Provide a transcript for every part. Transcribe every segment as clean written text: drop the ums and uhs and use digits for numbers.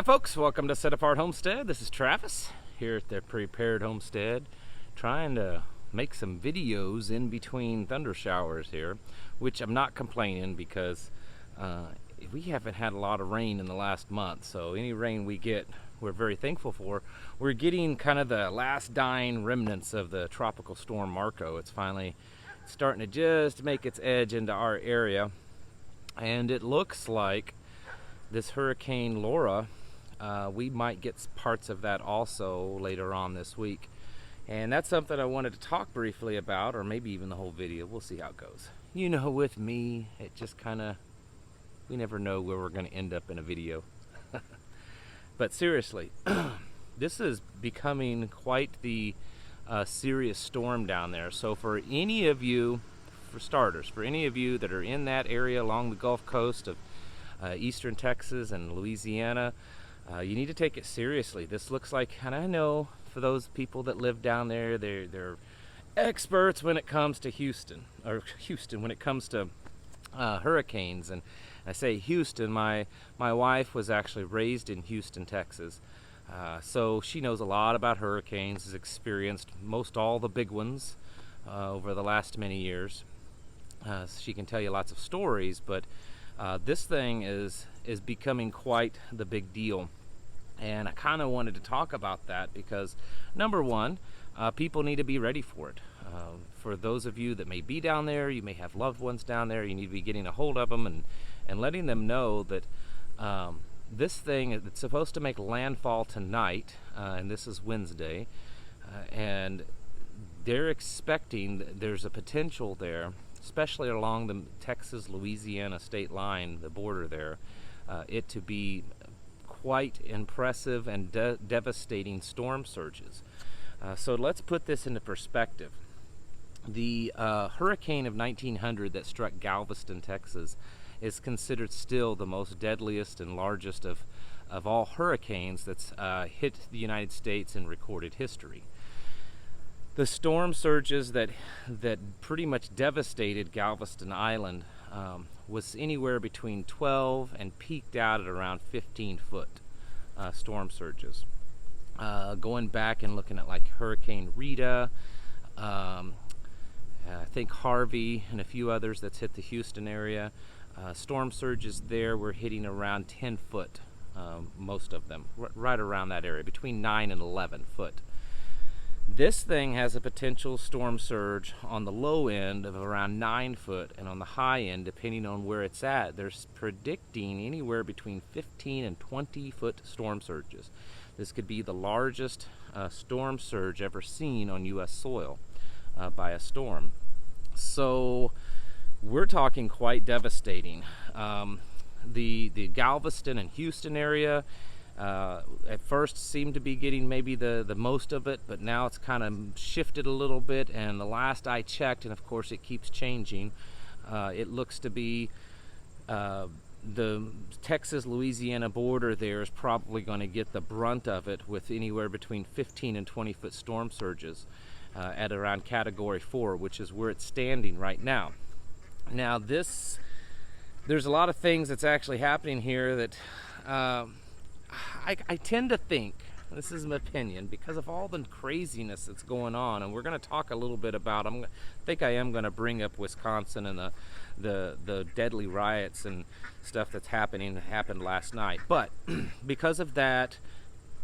Folks, welcome to Set Apart Homestead. This is Travis here at the Prepared Homestead, trying to make some videos in between thunder showers here, which I'm not complaining because we haven't had a lot of rain in the last month, so any rain we get we're very thankful for. We're getting kind of the last dying remnants of the tropical storm Marco. It's finally starting to just make its edge into our area, and it looks like this Hurricane Laura, we might get parts of that also later on this week. And that's something I wanted to talk briefly about, or maybe even the whole video. We'll see how it goes. You know, with me, it just kind of, we never know where we're going to end up in a video. But seriously, this is becoming quite the serious storm down there. So for any of you, for starters, for any of you that are in that area along the Gulf Coast of eastern Texas and Louisiana, you need to take it seriously. This looks like, and I know for those people that live down there, they're experts when it comes to Houston when it comes to hurricanes. And I say Houston, my wife was actually raised in Houston, Texas, so she knows a lot about hurricanes, has experienced most all the big ones over the last many years. She can tell you lots of stories, but this thing is becoming quite the big deal, and I kind of wanted to talk about that because, number one, people need to be ready for it. For those of you that may be down there, you may have loved ones down there, you need to be getting a hold of them and letting them know that this thing is supposed to make landfall tonight, and this is Wednesday, and they're expecting there's a potential there, especially along the Texas-Louisiana state line, the border there, it to be quite impressive and devastating storm surges. So let's put this into perspective. The hurricane of 1900 that struck Galveston, Texas, is considered still the most deadliest and largest of all hurricanes that's hit the United States in recorded history. The storm surges that pretty much devastated Galveston Island was anywhere between 12 and peaked out at around 15-foot storm surges. Going back and looking at like Hurricane Rita, I think Harvey and a few others that's hit the Houston area, storm surges there were hitting around 10 foot, most of them, right around that area, between 9 and 11 foot. This thing has a potential storm surge on the low end of around 9 foot, and on the high end, depending on where it's at, they're predicting anywhere between 15 and 20 foot storm surges. This could be the largest storm surge ever seen on U.S. soil by a storm. So we're talking quite devastating. The Galveston and Houston area at first seemed to be getting maybe the most of it, but now it's kind of shifted a little bit, and the last I checked, and of course it keeps changing, it looks to be the Texas-Louisiana border there is probably going to get the brunt of it, with anywhere between 15 and 20 foot storm surges at around Category 4, which is where it's standing right now. Now there's a lot of things that's actually happening here that I tend to think, this is my opinion, because of all the craziness that's going on, and we're going to talk a little bit about, I think I am going to bring up Wisconsin and the deadly riots and stuff that happened last night. But because of that,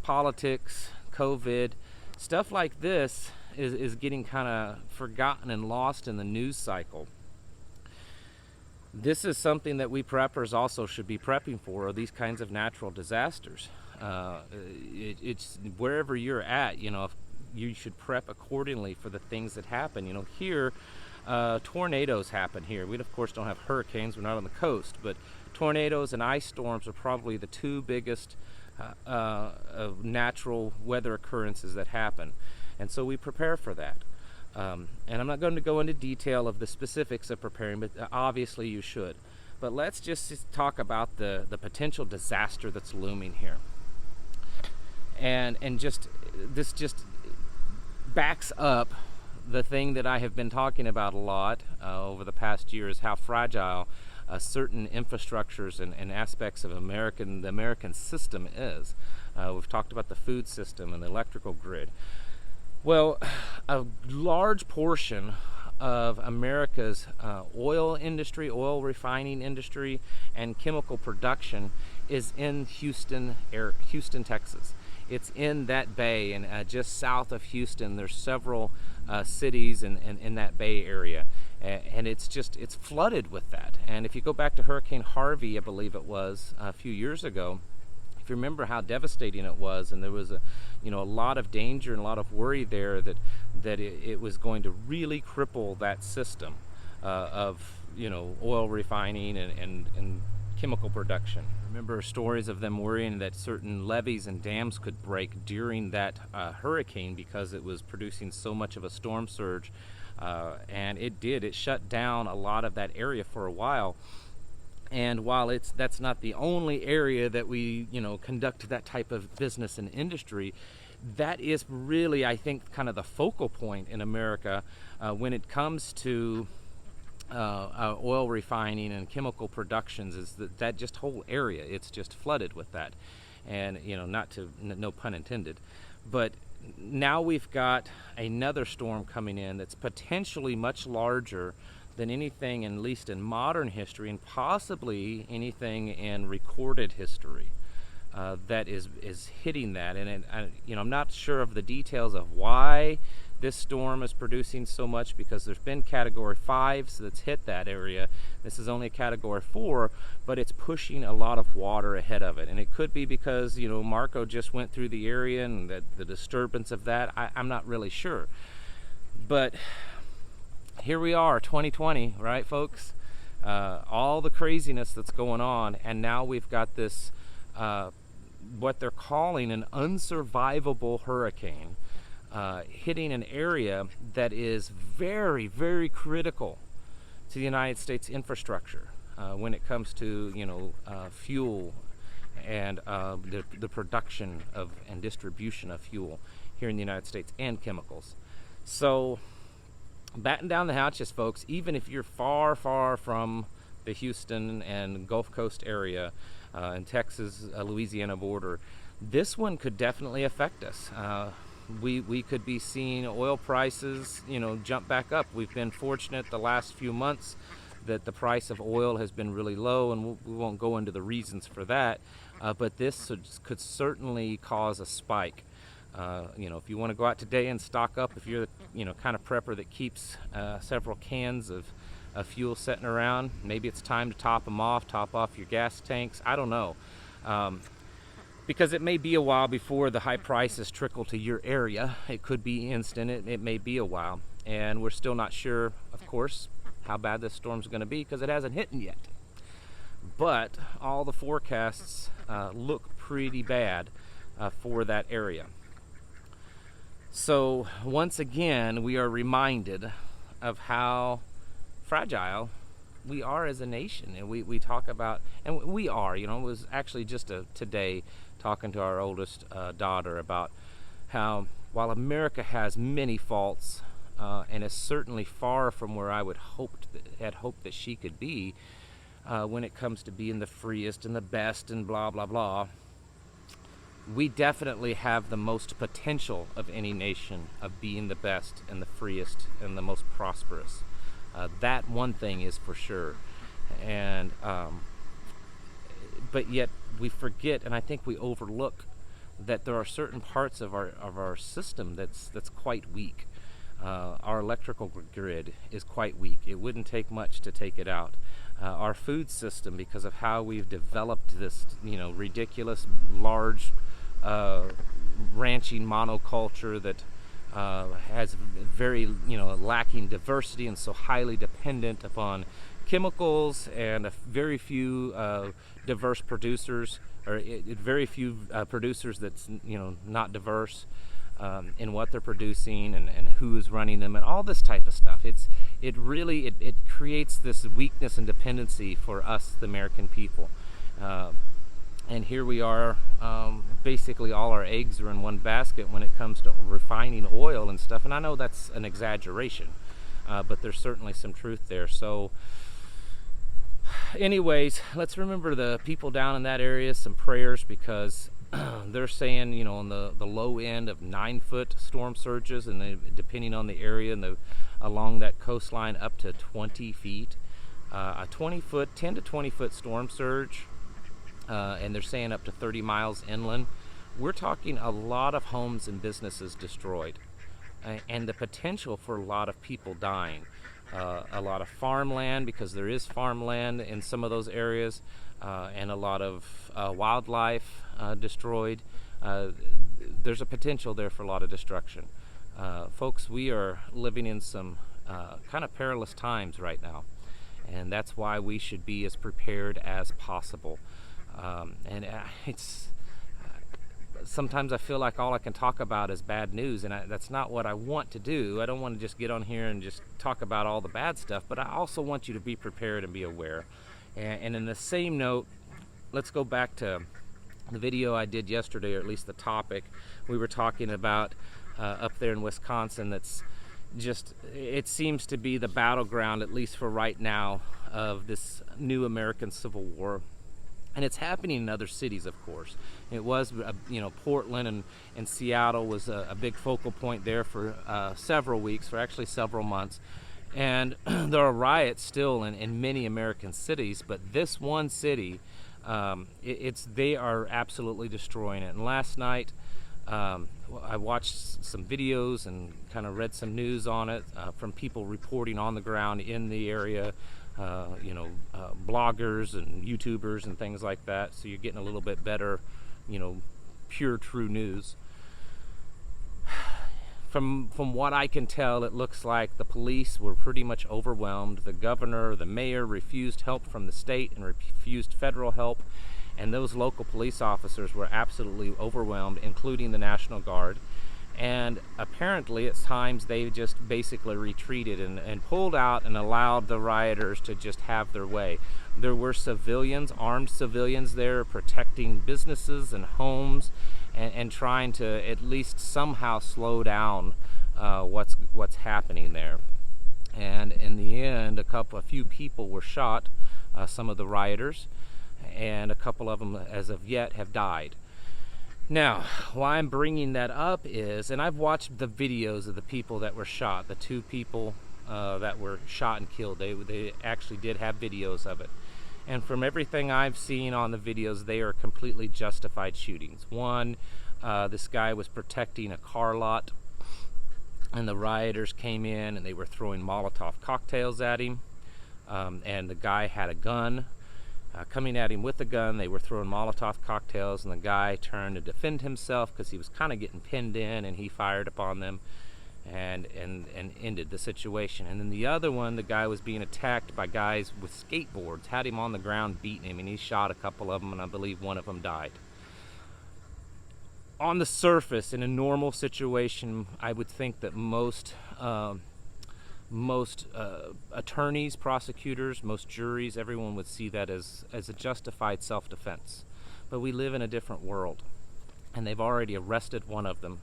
politics, COVID, stuff like this is getting kind of forgotten and lost in the news cycle. This is something that we preppers also should be prepping for, these kinds of natural disasters. It's wherever you're at, you know, you should prep accordingly for the things that happen. You know, here, tornadoes happen here. We, of course, don't have hurricanes. We're not on the coast, but tornadoes and ice storms are probably the two biggest of natural weather occurrences that happen. And so we prepare for that. And I'm not going to go into detail of the specifics of preparing, but obviously you should. But let's just talk about the potential disaster that's looming here. And this just backs up the thing that I have been talking about a lot over the past year, is how fragile certain infrastructures and aspects of the American system is. We've talked about the food system and the electrical grid. Well, a large portion of America's oil industry, oil refining industry, and chemical production is in Houston, Texas. It's in that bay, and just south of Houston, there's several cities in that bay area, and it's flooded with that. And if you go back to Hurricane Harvey, I believe it was a few years ago, if you remember how devastating it was, and there was a lot of danger and a lot of worry there that it was going to really cripple that system of oil refining and chemical production. I remember stories of them worrying that certain levees and dams could break during that hurricane because it was producing so much of a storm surge, and it did. It shut down a lot of that area for a while. And while that's not the only area that we conduct that type of business and industry, that is really, I think, kind of the focal point in America when it comes to oil refining and chemical productions, is that just whole area. It's just flooded with that, and no pun intended. But now we've got another storm coming in that's potentially much larger than anything, at least in modern history, and possibly anything in recorded history that is hitting that. And I'm not sure of the details of why this storm is producing so much, because there's been Category 5 that's hit that area. This is only a Category 4, but it's pushing a lot of water ahead of it. And it could be because Marco just went through the area and the disturbance of that. I'm not really sure, but here we are, 2020, right, folks? All the craziness that's going on, and now we've got this, what they're calling an unsurvivable hurricane, hitting an area that is very, very critical to the United States infrastructure when it comes to, fuel and the production of and distribution of fuel here in the United States, and chemicals. So, batten down the hatches, folks. Even if you're far, far from the Houston and Gulf Coast area and Texas, Louisiana border, this one could definitely affect us. We could be seeing oil prices, jump back up. We've been fortunate the last few months that the price of oil has been really low, and we won't go into the reasons for that. But this could certainly cause a spike. If you want to go out today and stock up, if you're the kind of prepper that keeps several cans of fuel sitting around, maybe it's time to top off your gas tanks. I don't know, because it may be a while before the high prices trickle to your area. It could be instant. It may be a while, and we're still not sure, of course, how bad this storm's going to be, because it hasn't hit yet. But all the forecasts look pretty bad for that area. So once again, we are reminded of how fragile we are as a nation. And we talk about, and we are, it was actually just today talking to our oldest daughter about how, while America has many faults and is certainly far from where I had hoped that she could be when it comes to being the freest and the best and blah, blah, blah, we definitely have the most potential of any nation of being the best and the freest and the most prosperous. That one thing is for sure. And but yet we forget, and I think we overlook, that there are certain parts of our system that's quite weak. Our electrical grid is quite weak. It wouldn't take much to take it out. Our food system, because of how we've developed this, ridiculous large ranching monoculture that has very, lacking diversity, and so highly dependent upon chemicals, and a very few diverse producers, or very few producers that's not diverse in what they're producing and who is running them, and all this type of stuff. It really creates this weakness and dependency for us, the American people. And here we are, basically all our eggs are in one basket when it comes to refining oil and stuff. And I know that's an exaggeration, but there's certainly some truth there. So Anyways, let's remember the people down in that area, some prayers, because they're saying, you know, on the low end of 9-foot storm surges, and they, depending on the area and along that coastline, up to 20 feet. A 10 to 20 foot storm surge, and they're saying up to 30 miles inland. We're talking a lot of homes and businesses destroyed, and the potential for a lot of people dying. A lot of farmland, because there is farmland in some of those areas, and a lot of wildlife destroyed. There's a potential there for a lot of destruction. Folks, we are living in some kind of perilous times right now, and that's why we should be as prepared as possible. It's sometimes I feel like all I can talk about is bad news, and that's not what I want to do. I don't want to just get on here and just talk about all the bad stuff, but I also want you to be prepared and be aware. And in the same note, let's go back to the video I did yesterday, or at least the topic. We were talking about up there in Wisconsin. That's just, it seems to be the battleground, at least for right now, of this new American Civil War. And it's happening in other cities, of course. It was, you know, Portland and Seattle was a big focal point there for several weeks, for actually several months. And there are riots still in many American cities, but this one city, they are absolutely destroying it. And last night, I watched some videos and kind of read some news on it from people reporting on the ground in the area. Bloggers and YouTubers and things like that. So you're getting a little bit better, you know, pure, true news. From what I can tell, it looks like the police were pretty much overwhelmed. The governor, the mayor refused help from the state and refused federal help. And those local police officers were absolutely overwhelmed, including the National Guard. And apparently at times they just basically retreated and pulled out and allowed the rioters to just have their way. There were civilians, armed civilians there, protecting businesses and homes, and trying to at least somehow slow down what's happening there. And in the end, a few people were shot, some of the rioters, and a couple of them as of yet have died. Now, why I'm bringing that up is, and I've watched the videos of the people that were shot, the 2 people that were shot and killed. They actually did have videos of it. And from everything I've seen on the videos, they are completely justified shootings. One, this guy was protecting a car lot, and the rioters came in and they were throwing Molotov cocktails at him, and the guy had a gun. Coming at him with a gun, they were throwing Molotov cocktails, and the guy turned to defend himself because he was kind of getting pinned in, and he fired upon them and ended the situation. And then the other one, the guy was being attacked by guys with skateboards, had him on the ground beating him, and he shot a couple of them, and I believe one of them died. On the surface, in a normal situation, I would think that most attorneys, prosecutors, most juries, everyone would see that as a justified self-defense. But we live in a different world, and they've already arrested one of them,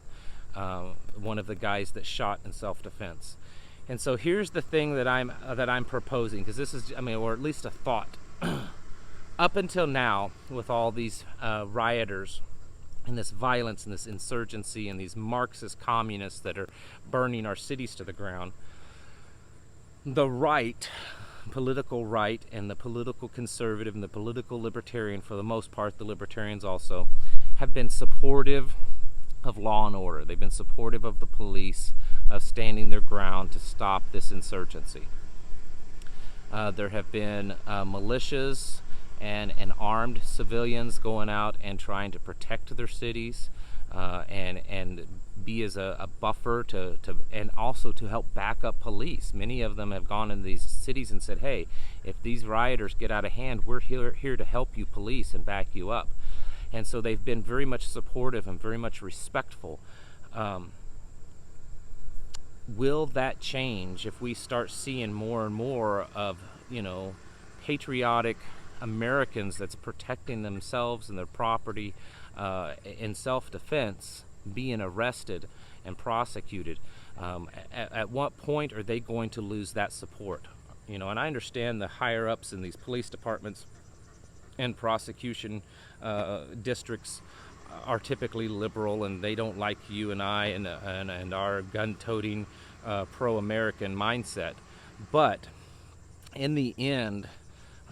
one of the guys that shot in self-defense. And so here's the thing that I'm proposing, because this is, or at least a thought. Up until now, with all these rioters and this violence and this insurgency and these Marxist communists that are burning our cities to the ground, the right, political right, and the political conservative and the political libertarian, for the most part, the libertarians also, have been supportive of law and order. They've been supportive of the police, of standing their ground to stop this insurgency. There have been militias and armed civilians going out and trying to protect their cities, and be as a buffer to and also to help back up police. Many of them have gone into these cities and said, hey, if these rioters get out of hand, we're here to help you police and back you up. And so they've been very much supportive and very much respectful. Will that change if we start seeing more and more of, patriotic Americans that's protecting themselves and their property in self-defense being arrested and prosecuted? At what point are they going to lose that support? You know, and I understand the higher ups in these police departments and prosecution districts are typically liberal, and they don't like you and I and our gun-toting pro-American mindset. But in the end,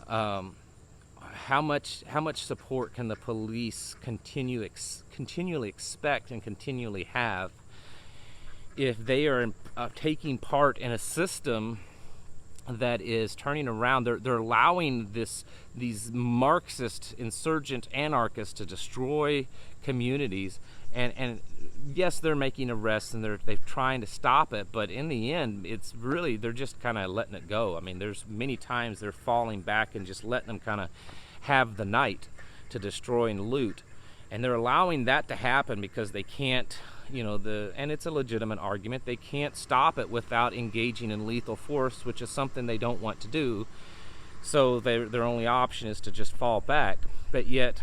how much support can the police continually expect and continually have if they are taking part in a system that is turning around? They're allowing these Marxist, insurgent anarchists to destroy communities, and yes, they're making arrests and they're trying to stop it, but in the end, it's really, they're just kind of letting it go. I mean, there's many times they're falling back and just letting them kind of have the night to destroy and loot, and they're allowing that to happen because they can't, you know, and it's a legitimate argument, they can't stop it without engaging in lethal force, which is something they don't want to do. So their only option is to just fall back. But yet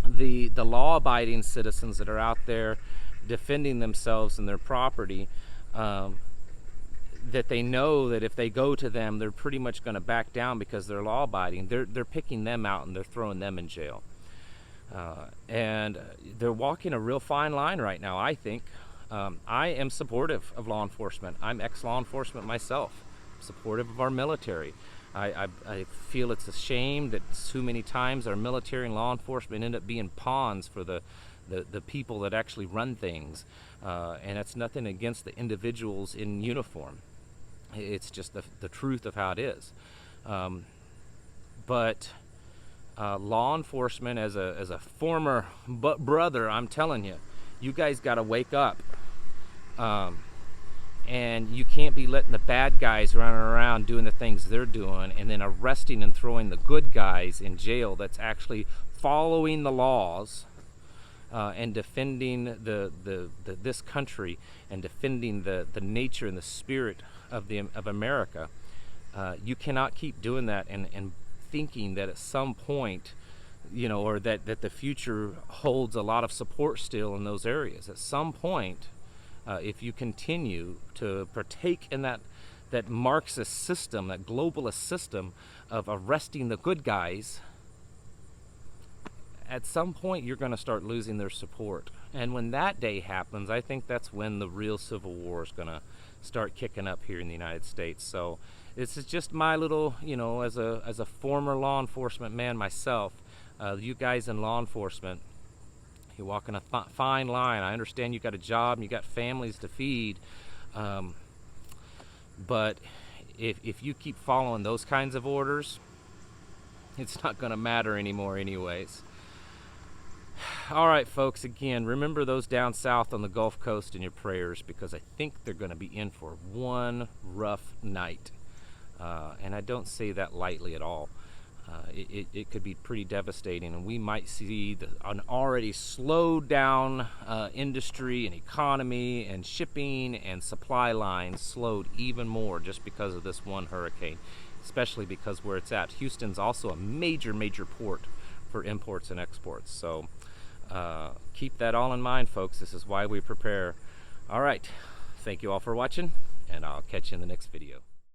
the law-abiding citizens that are out there defending themselves and their property, that they know that if they go to them, they're pretty much going to back down because they're law-abiding. They're picking them out and they're throwing them in jail. And they're walking a real fine line right now, I think. I am supportive of law enforcement. I'm ex-law enforcement myself, supportive of our military. I feel it's a shame that too many times our military and law enforcement end up being pawns for the people that actually run things. And it's nothing against the individuals in uniform. It's just the truth of how it is. But law enforcement, as a former brother, I'm telling you, you guys got to wake up. And you can't be letting the bad guys running around doing the things they're doing and then arresting and throwing the good guys in jail that's actually following the laws and defending this country and defending the nature and the spirit of America. You cannot keep doing that and thinking that at some point, you know, or that the future holds a lot of support still in those areas. At some point, if you continue to partake in that Marxist system, that globalist system of arresting the good guys, at some point you're going to start losing their support. And when that day happens, I think that's when the real civil war is going to start kicking up here in the United States. So this is just my little, you know, as a former law enforcement man myself, you guys in law enforcement, you're walking a fine line. I understand you got a job and you got families to feed, but if you keep following those kinds of orders, it's not going to matter anymore anyways. All right, folks, again, remember those down south on the Gulf Coast in your prayers, because I think they're going to be in for one rough night. And I don't say that lightly at all. It could be pretty devastating, and we might see an already slowed down industry and economy and shipping and supply lines slowed even more just because of this one hurricane, especially because where it's at. Houston's also a major port for imports and exports. So keep that all in mind, folks. This is why we prepare. All right, thank you all for watching, and I'll catch you in the next video.